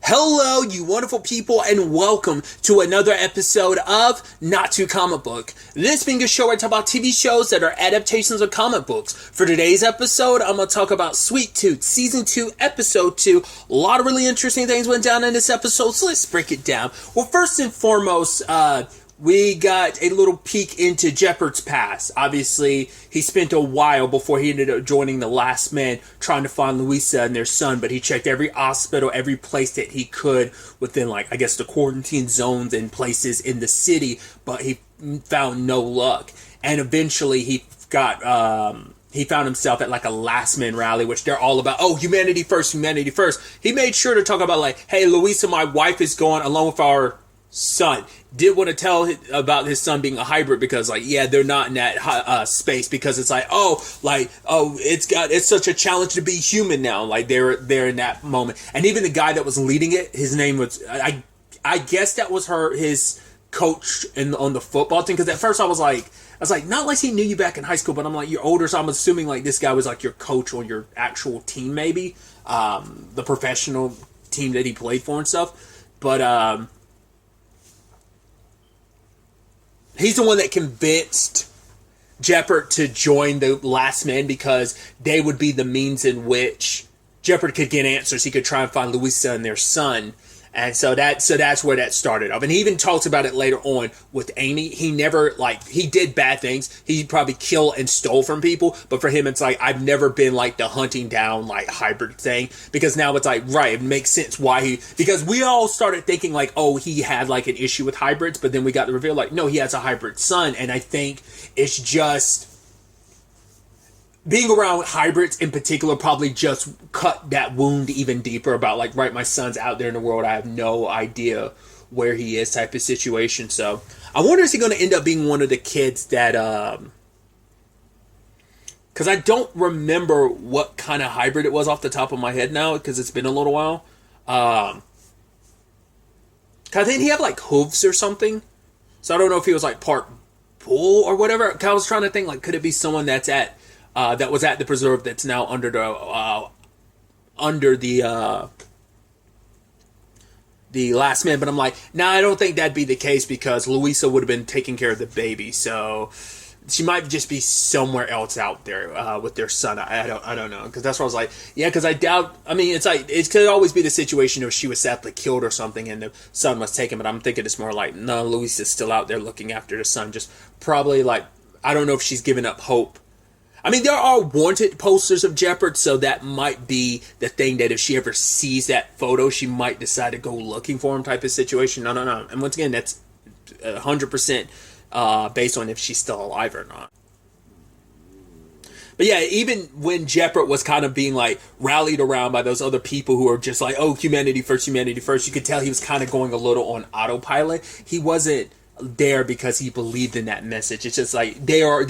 Hello, you wonderful people, and welcome to another episode of Not Too Comic Book. This being a show where I talk about TV shows that are adaptations of comic books. For today's episode, I'm going to talk about Sweet Tooth, Season 2, Episode 2. A lot of really interesting things went down in this episode, so let's break it down. Well, first and foremost, we got a little peek into Jeopard's past. Obviously, he spent a while before he ended up joining the Last Man trying to find Louisa and their son, but he checked every hospital, every place that he could within, the quarantine zones and places in the city, but he found no luck. And eventually, he found himself at a Last Man rally, which they're all about, humanity first, humanity first. He made sure to talk about hey, Louisa, my wife is gone along with our son. Did want to tell about his son being a hybrid because they're not in that space because it's it's such a challenge to be human now. They're in that moment. And even the guy that was leading it, his name was, I guess that was his coach on the football team, because at first I was like, not like he knew you back in high school, but I'm like, you're older, so I'm assuming this guy was your coach on your actual team, maybe the professional team that he played for and stuff. But he's the one that convinced Jeopard to join the Last Man because they would be the means in which Jeopard could get answers. He could try and find Louisa and their son. And so that's where that started off. And he even talks about it later on with Amy. He never, he did bad things. He probably killed and stole from people. But for him, it's I've never been the hunting down, hybrid thing. Because now it's right, it makes sense why because we all started thinking he had an issue with hybrids. But then we got the reveal no, he has a hybrid son. And I think it's just being around hybrids in particular probably just cut that wound even deeper about my son's out there in the world. I have no idea where he is type of situation. So I wonder, is he going to end up being one of the kids that, because I don't remember what kind of hybrid it was off the top of my head now because it's been a little while. Cause didn't he have hooves or something? So I don't know if he was part bull or whatever. I was trying to think could it be someone that's at that was at the preserve that's now under the Last Man. But I'm I don't think that'd be the case because Louisa would have been taking care of the baby, so she might just be somewhere else out there with their son. I don't know, because that's what I was because I doubt. I mean, it's it could always be the situation if she was sadly killed or something and the son was taken. But I'm thinking it's more no, Louisa's still out there looking after the son. Just probably I don't know if she's given up hope. I mean, there are wanted posters of Jeopard, so that might be the thing that if she ever sees that photo, she might decide to go looking for him type of situation. No. And once again, that's 100% based on if she's still alive or not. But yeah, even when Jeopard was kind of being rallied around by those other people who are just humanity first, you could tell he was kind of going a little on autopilot. He wasn't there because he believed in that message. It's just they are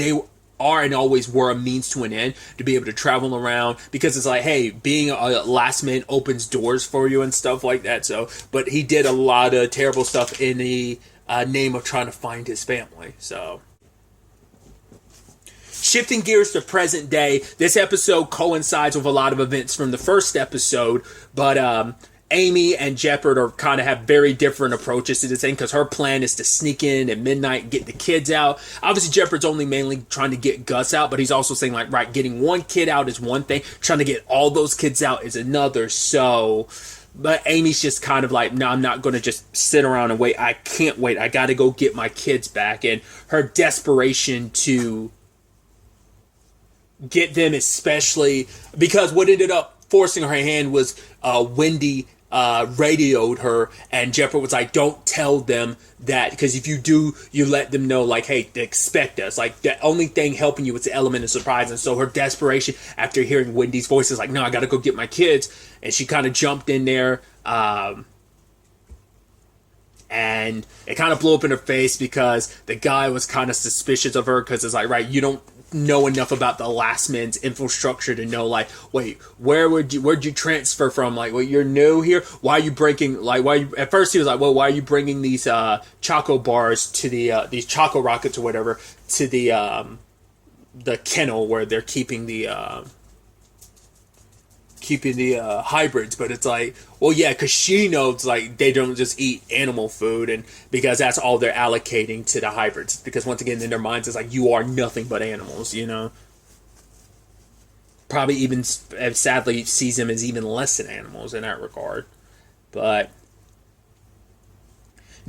and always were a means to an end to be able to travel around, because it's hey, being a Last Man opens doors for you and stuff like that. So, but he did a lot of terrible stuff in the name of trying to find his family. So, shifting gears to present day, this episode coincides with a lot of events from the first episode, but Amy and Jeopard are kind of have very different approaches to this thing, because her plan is to sneak in at midnight and get the kids out. Obviously, Jeopard's only mainly trying to get Gus out, but he's also saying getting one kid out is one thing, trying to get all those kids out is another. So, but Amy's just kind of no, I'm not going to just sit around and wait. I can't wait. I got to go get my kids back. And her desperation to get them, especially because what ended up forcing her hand was Wendy radioed her, and Jeopard was don't tell them that, because if you do, you let them know hey, they expect us. The only thing helping you is the element of surprise. And so her desperation after hearing Wendy's voice is no, I gotta go get my kids. And she kind of jumped in there, and it kind of blew up in her face because the guy was kind of suspicious of her, because it's right, you don't know enough about the Last Man's infrastructure to know wait, where'd you transfer from? Well, you're new here, why are you breaking at first he was well, why are you bringing these choco bars to the these choco rockets or whatever to the kennel where they're keeping the keeping the hybrids, but it's like, well, yeah, because she knows like they don't just eat animal food, and because that's all they're allocating to the hybrids. Because once again, in their minds, it's like you are nothing but animals, you know. Probably even sadly sees them as even less than animals in that regard, but.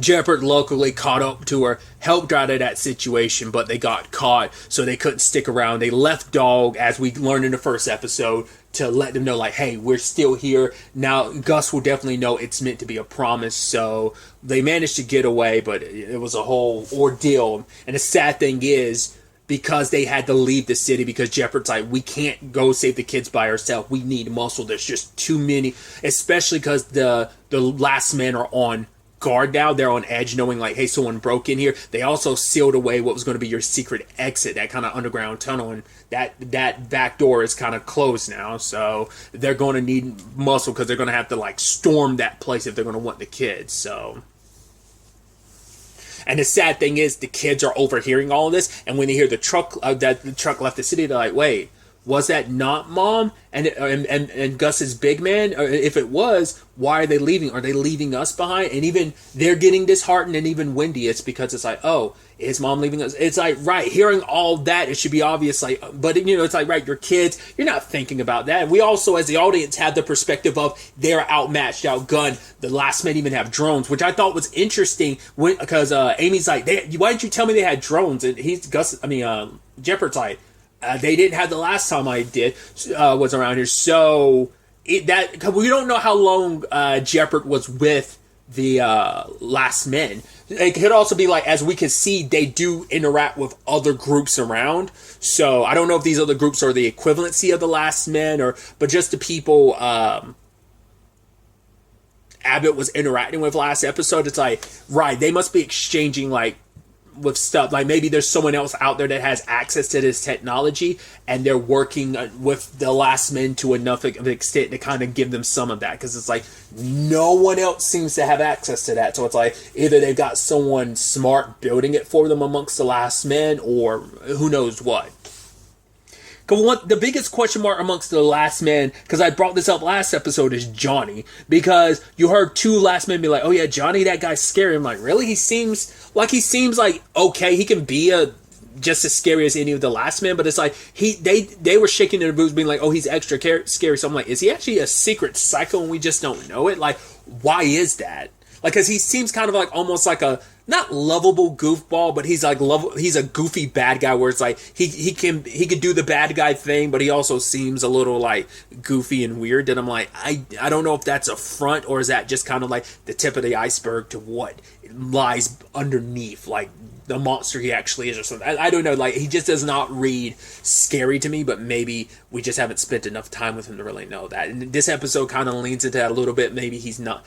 Jeopard locally caught up to her, helped out of that situation, but they got caught, so they couldn't stick around. They left Dog, as we learned in the first episode, to let them know, like, hey, we're still here. Now, Gus will definitely know it's meant to be a promise, so they managed to get away, but it was a whole ordeal. And the sad thing is, because they had to leave the city, because Jeopard's like, we can't go save the kids by ourselves. We need muscle. There's just too many, especially because the last men are on guard now. They're on edge, knowing like, hey, someone broke in here. They also sealed away what was going to be your secret exit, that kind of underground tunnel, and that back door is kind of closed now. So they're going to need muscle, because they're going to have to like storm that place if they're going to want the kids. So, and the sad thing is, the kids are overhearing all of this, and when they hear the truck that the truck left the city, they're like, wait, was that not Mom and Gus's big man? Or if it was, why are they leaving? Are they leaving us behind? And even they're getting disheartened, and even Wendy, it's because it's like, oh, is Mom leaving us? It's like, right, hearing all that, it should be obvious, like, but you know, it's like, right, your kids, you're not thinking about that. And we also, as the audience, had the perspective of they're outmatched, outgunned. The last men even have drones, which I thought was interesting, because Amy's like, why didn't you tell me they had drones? And Jeopard's like, they didn't have the last time I was around here. So cause we don't know how long Jeopard was with the last men. It could also be like, as we can see, they do interact with other groups around. So I don't know if these other groups are the equivalency of the last men, but just the people Abbott was interacting with last episode. It's like, right, they must be exchanging like with stuff, like maybe there's someone else out there that has access to this technology, and they're working with the last men to enough of an extent to kind of give them some of that, because it's like no one else seems to have access to that. So it's like either they've got someone smart building it for them amongst the last men, or who knows what. The biggest question mark amongst the last men, because I brought this up last episode, is Johnny. Because you heard two last men be like, oh yeah, Johnny, that guy's scary. I'm like, really? He seems like okay. He can be just as scary as any of the last men, but it's like they were shaking their boots being like, oh, he's extra scary. So I'm like, is he actually a secret psycho and we just don't know it? Like, why is that? Like, because he seems kind of like almost like a not lovable goofball, but he's like he's a goofy bad guy where it's like he can do the bad guy thing, but he also seems a little like goofy and weird. And I'm like, I don't know if that's a front, or is that just kind of like the tip of the iceberg to what lies underneath, like the monster he actually is or something. I don't know. Like, he just does not read scary to me, but maybe we just haven't spent enough time with him to really know that. And this episode kind of leans into that a little bit. Maybe he's not.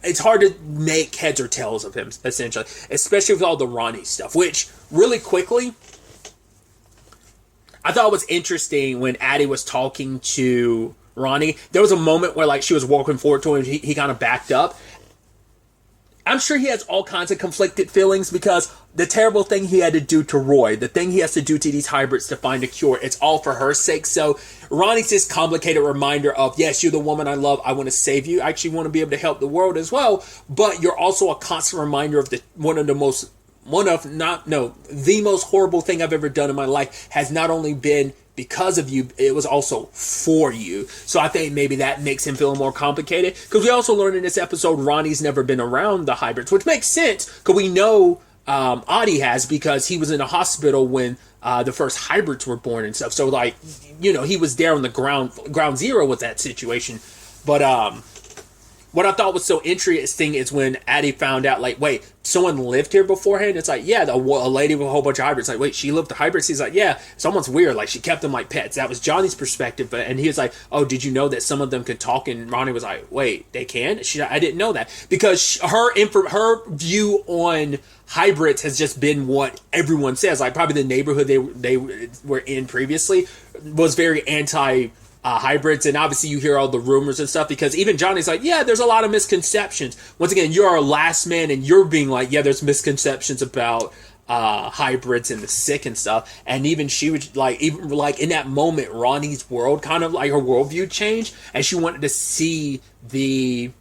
It's hard to make heads or tails of him, essentially, especially with all the Ronnie stuff, which really quickly, I thought it was interesting when Addie was talking to Ronnie. There was a moment where like she was walking forward to him, he kind of backed up. I'm sure he has all kinds of conflicted feelings, because the terrible thing he had to do to Roy, the thing he has to do to these hybrids to find a cure, it's all for her sake. So Ronnie's this complicated reminder of, yes, you're the woman I love. I want to save you. I actually want to be able to help the world as well. But you're also a constant reminder of the most horrible thing I've ever done in my life has not only been because of you, it was also for you. So I think maybe that makes him feel more complicated, because we also learned in this episode Ronnie's never been around the hybrids, which makes sense, because we know Audie has, because he was in a hospital when the first hybrids were born and stuff. So like, you know, he was there on the ground zero with that situation. But what I thought was so interesting is when Addie found out, like, wait, someone lived here beforehand? It's like, yeah, a lady with a whole bunch of hybrids. Like, wait, she lived with hybrids? He's like, yeah, someone's weird. Like, she kept them like pets. That was Johnny's perspective. And he was like, oh, did you know that some of them could talk? And Ronnie was like, wait, they can? I didn't know that. Because her view on hybrids has just been what everyone says. Like, probably the neighborhood they were in previously was very anti hybrids, and obviously you hear all the rumors and stuff, because even Johnny's like, yeah, there's a lot of misconceptions. Once again, you're our last man, and you're being like, yeah, there's misconceptions about hybrids and the sick and stuff. And even she would even in that moment, Ronnie's world kind of like her worldview changed, and she wanted to see the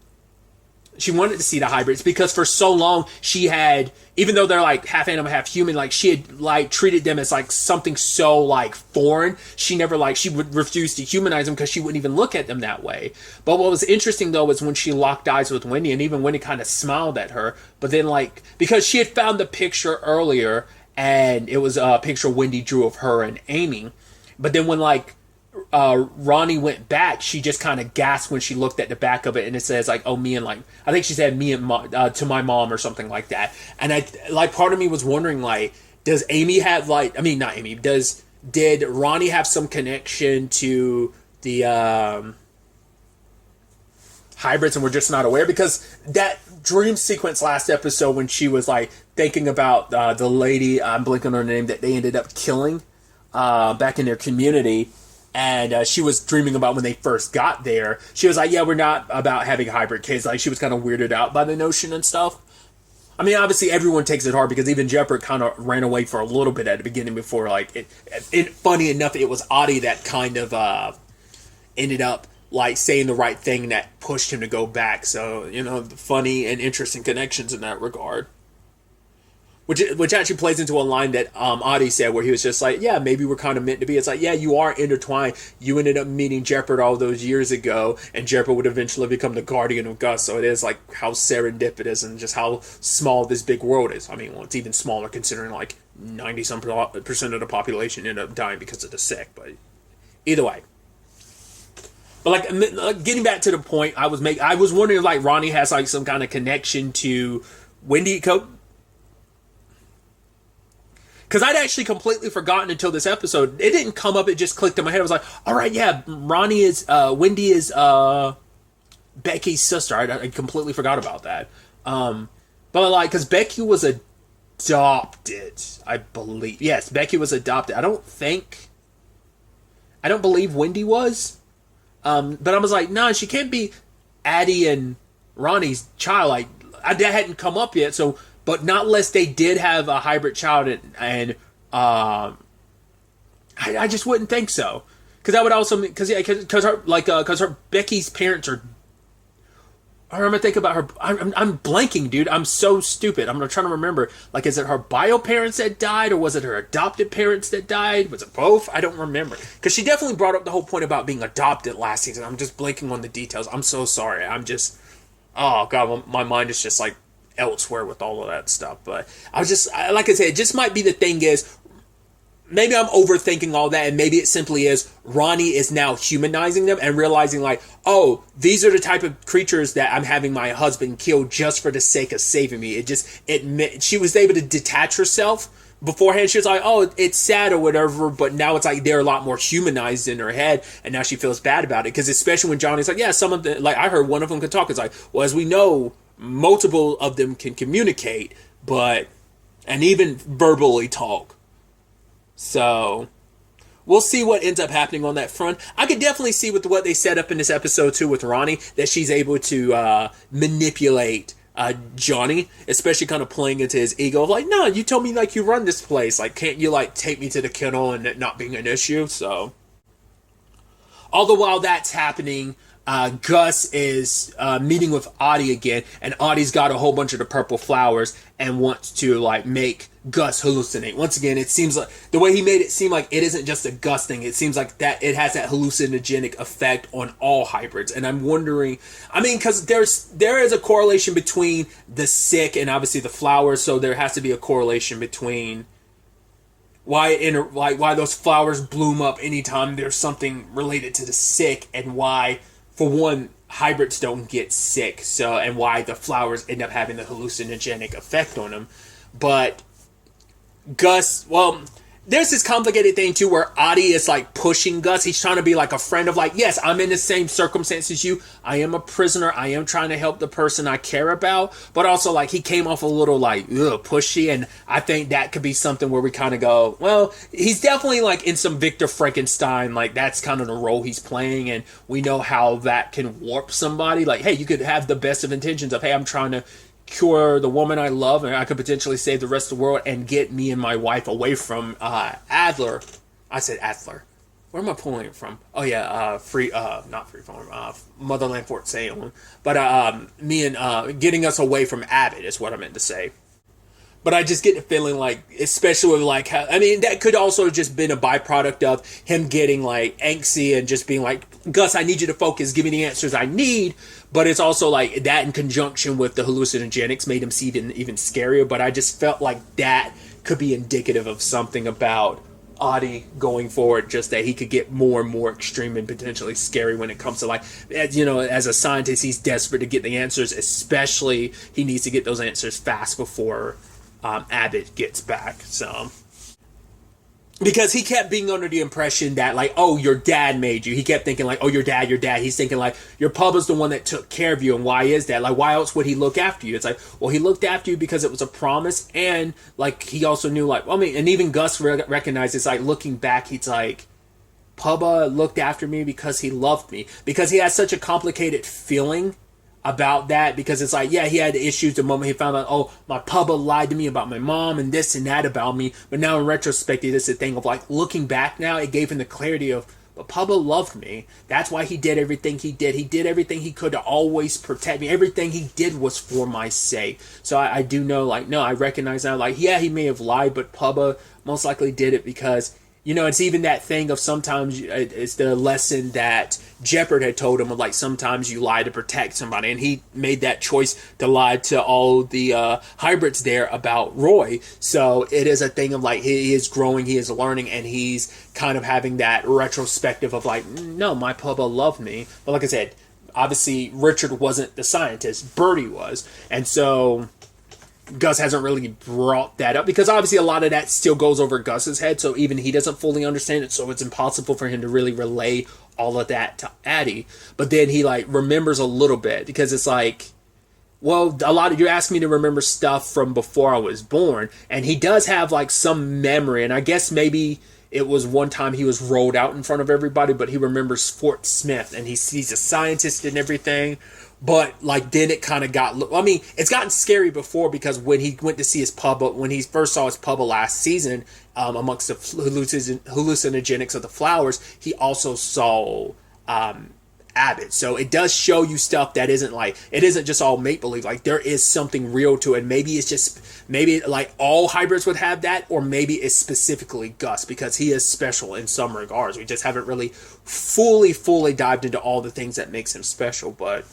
hybrids, because for so long she had, even though they're like half animal, half human, like she had like treated them as like something so like foreign. She never she would refuse to humanize them because she wouldn't even look at them that way. But what was interesting though was when she locked eyes with Wendy, and even Wendy kind of smiled at her, but then because she had found the picture earlier, and it was a picture Wendy drew of her and Amy, but then when Ronnie went back, she just kind of gasped when she looked at the back of it, and it says oh, me and I think she said me and to my mom or something like that. And I part of me was wondering does Amy have not Amy, did Ronnie have some connection to the hybrids and we're just not aware? Because that dream sequence last episode when she was thinking about the lady, I'm blanking on her name, that they ended up killing back in their community. And she was dreaming about when they first got there. She was yeah, we're not about having hybrid kids. She was kind of weirded out by the notion and stuff. I mean, obviously everyone takes it hard, because even Jeopardy kind of ran away for a little bit at the beginning before funny enough, it was Audie that kind of ended up saying the right thing that pushed him to go back. So, funny and interesting connections in that regard. Which actually plays into a line that Audie said, where he was just yeah, maybe we're kind of meant to be. It's yeah, you are intertwined. You ended up meeting Jeopardy all those years ago, and Jeopardy would eventually become the guardian of Gus. So it is how serendipitous and just how small this big world is. I mean, well, it's even smaller considering 90% of the population ended up dying because of the sick. But either way. But getting back to the point, I was wondering if Ronnie has some kind of connection to Wendy. Because I'd actually completely forgotten until this episode. It didn't come up, it just clicked in my head. I was all right, yeah, Wendy is Becky's sister. I completely forgot about that. But because Becky was adopted, I believe. Yes, Becky was adopted. I don't believe Wendy was. But I was nah, she can't be Addie and Ronnie's child. That hadn't come up yet, so... But not unless they did have a hybrid child, and I just wouldn't think so. Because that would also because her Becky's parents are. I remember thinking about her. I'm blanking, dude. I'm so stupid. I'm trying to remember. Is it her bio parents that died, or was it her adopted parents that died? Was it both? I don't remember. Because she definitely brought up the whole point about being adopted last season. I'm just blanking on the details. I'm so sorry. Oh god, my mind is just elsewhere with all of that stuff. But I was just, like I said, it just might be the thing is, maybe I'm overthinking all that, and maybe it simply is Ronnie is now humanizing them and realizing oh, these are the type of creatures that I'm having my husband kill just for the sake of saving me. She was able to detach herself. Beforehand, she was oh, it's sad or whatever, but now it's they're a lot more humanized in her head, and now she feels bad about it. Because especially when Johnny's yeah, some of the, I heard one of them could talk. It's well, as we know, multiple of them can communicate, and even verbally talk. So, we'll see what ends up happening on that front. I could definitely see with what they set up in this episode too with Ronnie, that she's able to manipulate Johnny, especially kind of playing into his ego of no, you told me you run this place, can't you take me to the kennel and it not being an issue? So, all the while that's happening, Gus is meeting with Audie again, and Audie's got a whole bunch of the purple flowers and wants to make Gus hallucinate. Once again, it seems the way he made it seem it isn't just a Gus thing. It seems that it has that hallucinogenic effect on all hybrids. And I'm wondering, because there is a correlation between the sick and obviously the flowers, so there has to be a correlation between why those flowers bloom up anytime there's something related to the sick, and why, for one, hybrids don't get sick, and why the flowers end up having the hallucinogenic effect on them. But Gus, there's this complicated thing too where Audie is pushing Gus. He's trying to be a friend of yes, I'm in the same circumstance as you. I am a prisoner. I am trying to help the person I care about. But also he came off a little pushy, and I think that could be something where we kind of go, well, he's definitely in some Victor Frankenstein, that's kind of the role he's playing, and we know how that can warp somebody. Hey, you could have the best of intentions of, hey, I'm trying to cure the woman I love, and I could potentially save the rest of the world and get me and my wife away from Adler. I said Adler. Where am I pulling it from? Oh yeah, not Freeform, Motherland Fort Salem. But me and getting us away from Abbott is what I meant to say. But I just get the feeling like, especially with like, how, I mean, that could also have just been a byproduct of him getting like angsty and just being like, Gus, I need you to focus, give me the answers I need. But it's also like that in conjunction with the hallucinogenics made him see even scarier. But I just felt like that could be indicative of something about Adi going forward, just that he could get more and more extreme and potentially scary when it comes to like, you know, as a scientist, he's desperate to get the answers, especially he needs to get those answers fast before Abbott gets back. So because he kept being under the impression that like, oh, your dad made you. He kept thinking like, oh, your dad. He's thinking like, your Papa's the one that took care of you. And why is that? Like, why else would he look after you? It's like, well, he looked after you because it was a promise. And like, he also knew like, I mean, and even Gus recognized it's like, looking back, he's like, Papa looked after me because he loved me. Because he has such a complicated feeling about that, because it's like, yeah, he had issues the moment he found out, oh, my Papa lied to me about my mom and this and that about me. But now in retrospect, it's a thing of like, looking back now, it gave him the clarity of, but Papa loved me. That's why he did everything he did. He did everything he could to always protect me. Everything he did was for my sake. So I do know, like, no, I recognize now, like, yeah, he may have lied, but Papa most likely did it because, you know, it's even that thing of sometimes it's the lesson that Jeopard had told him of like, sometimes you lie to protect somebody. And he made that choice to lie to all the hybrids there about Roy. So it is a thing of like, he is growing, he is learning, and he's kind of having that retrospective of like, no, my Papa loved me. But like I said, obviously Richard wasn't the scientist, Bertie was. And so Gus hasn't really brought that up because obviously a lot of that still goes over Gus's head, so even he doesn't fully understand it, so it's impossible for him to really relay all of that to Addie. But then he like remembers a little bit because it's like, well, a lot of you asked me to remember stuff from before I was born, and he does have like some memory, and I guess maybe it was one time he was rolled out in front of everybody, but he remembers Fort Smith and he sees a scientist and everything. But like then it kind of got, I mean, it's gotten scary before because when he went to see his Papa, when he first saw his Papa last season, amongst the hallucinogenics of the flowers, he also saw Abbott. So it does show you stuff that isn't like, it isn't just all make-believe. Like there is something real to it. Maybe it's just, maybe like all hybrids would have that, or maybe it's specifically Gus because he is special in some regards. We just haven't really fully dived into all the things that makes him special, but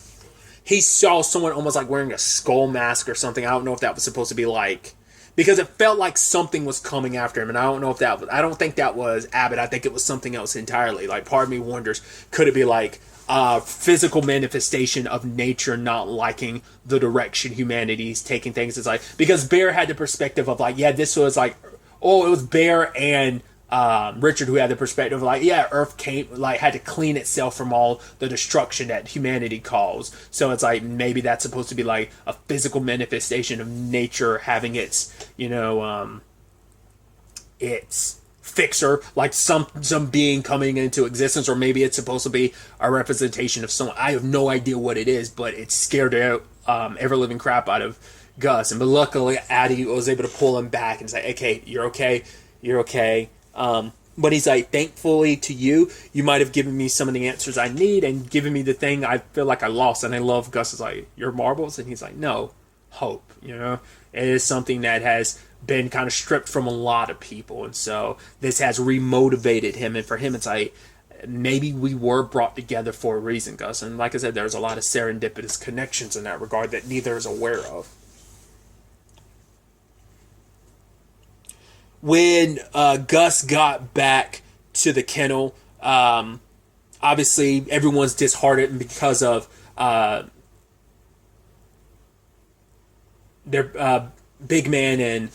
he saw someone almost like wearing a skull mask or something. I don't know if that was supposed to be like, because it felt like something was coming after him, and I don't know if that was, I don't think that was Abbott. I think it was something else entirely. Like part of me wonders, could it be like a physical manifestation of nature not liking the direction humanity's taking things? It's like, because Bear had the perspective of like, yeah, this was like, oh, it was Bear and Richard who had the perspective of like, yeah, Earth came, like had to clean itself from all the destruction that humanity caused. So it's like, maybe that's supposed to be like a physical manifestation of nature having its, you know, its fixer, like some being coming into existence, or maybe it's supposed to be a representation of someone. I have no idea what it is, but it scared the ever living crap out of Gus. And but luckily Addie was able to pull him back and say, okay, you're okay. But he's like, thankfully to you, you might have given me some of the answers I need and given me the thing I feel like I lost. And I love Gus is like, your marbles? And he's like, no, hope, you know? It is something that has been kind of stripped from a lot of people. And so this has remotivated him. And for him, it's like, maybe we were brought together for a reason, Gus. And like I said, there's a lot of serendipitous connections in that regard that neither is aware of. When Gus got back to the kennel, obviously everyone's disheartened because of their Big Man and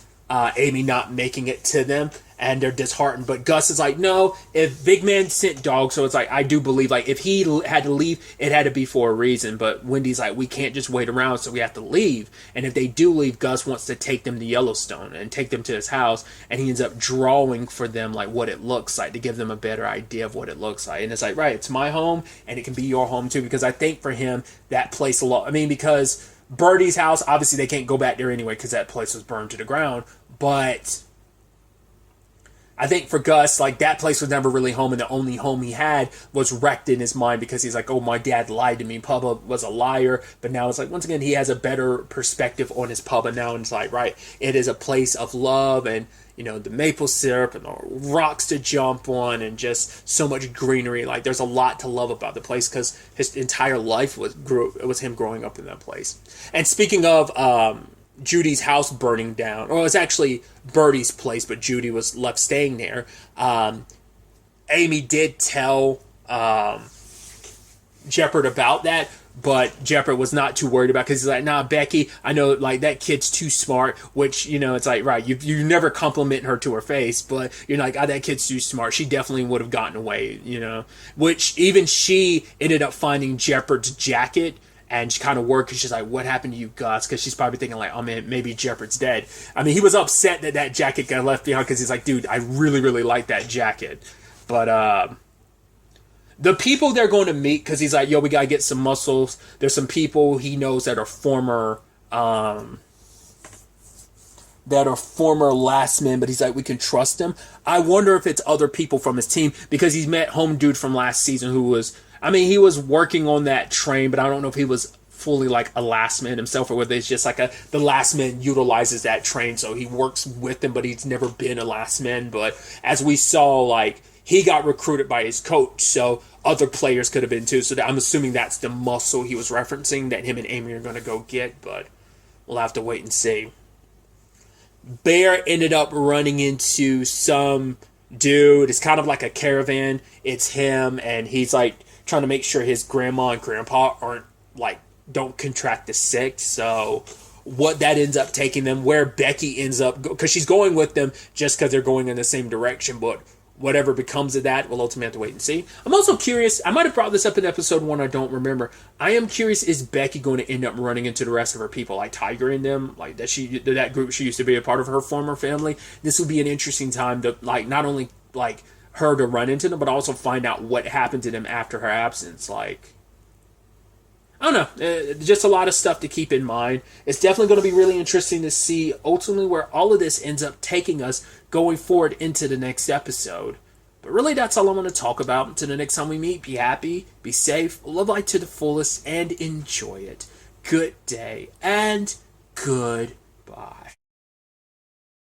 Amy not making it to them, and they're disheartened. But Gus is like, no, if Big Man sent dogs, so it's like, I do believe, like, if he had to leave, it had to be for a reason. But Wendy's like, we can't just wait around, so we have to leave. And if they do leave, Gus wants to take them to Yellowstone and take them to his house, and he ends up drawing for them, like, what it looks like, to give them a better idea of what it looks like. And it's like, right, it's my home, and it can be your home, too, because I think for him, that place a lot, I mean, because Birdie's house, obviously they can't go back there anyway because that place was burned to the ground. But I think for Gus, like, that place was never really home, and the only home he had was wrecked in his mind because he's like, oh, my dad lied to me. Pubba was a liar. But now it's like, once again, he has a better perspective on his Pubba now, and it's like, right, it is a place of love and, you know, the maple syrup and the rocks to jump on and just so much greenery. Like, there's a lot to love about the place because his entire life was him growing up in that place. And speaking of Judy's house burning down, or it was actually Birdie's place, but Judy was left staying there. Amy did tell Jeopard about that, but Jeopard was not too worried about it because he's like, nah, Becky, I know, like, that kid's too smart, which, you know, it's like, right, you never compliment her to her face, but you're like, oh, that kid's too smart. She definitely would have gotten away, you know, which even she ended up finding Jeopard's jacket. And she kind of worked because she's like, what happened to you, Gus? Because she's probably thinking like, oh man, maybe Jeopard's dead. I mean, he was upset that jacket got left behind because he's like, dude, I really, really like that jacket. But the people they're going to meet, because he's like, yo, we got to get some muscles. There's some people he knows that are former last men, but he's like, we can trust them. I wonder if it's other people from his team because he's met home dude from last season who was, I mean, he was working on that train, but I don't know if he was fully like a last man himself or whether it's just like the last man utilizes that train, so he works with them, but he's never been a last man. But as we saw, like, he got recruited by his coach, so other players could have been too. So I'm assuming that's the muscle he was referencing that him and Amy are going to go get, but we'll have to wait and see. Bear ended up running into some dude. It's kind of like a caravan. It's him, and he's like trying to make sure his grandma and grandpa don't contract the sick. So what that ends up taking them, where Becky ends up, because she's going with them just because they're going in the same direction, but whatever becomes of that, we'll ultimately have to wait and see. I'm also curious, I might have brought this up in episode 1, I don't remember. I am curious, is Becky going to end up running into the rest of her people, like Tiger and them, like that group she used to be a part of, her former family? This would be an interesting time to, like, not only, like, her to run into them, but also find out what happened to them after her absence. Like, I don't know, just a lot of stuff to keep in mind. It's definitely going to be really interesting to see ultimately where all of this ends up taking us going forward into the next episode. But really, that's all I want to talk about. Until the next time we meet, be happy, be safe, live life to the fullest, and enjoy it. Good day, and goodbye.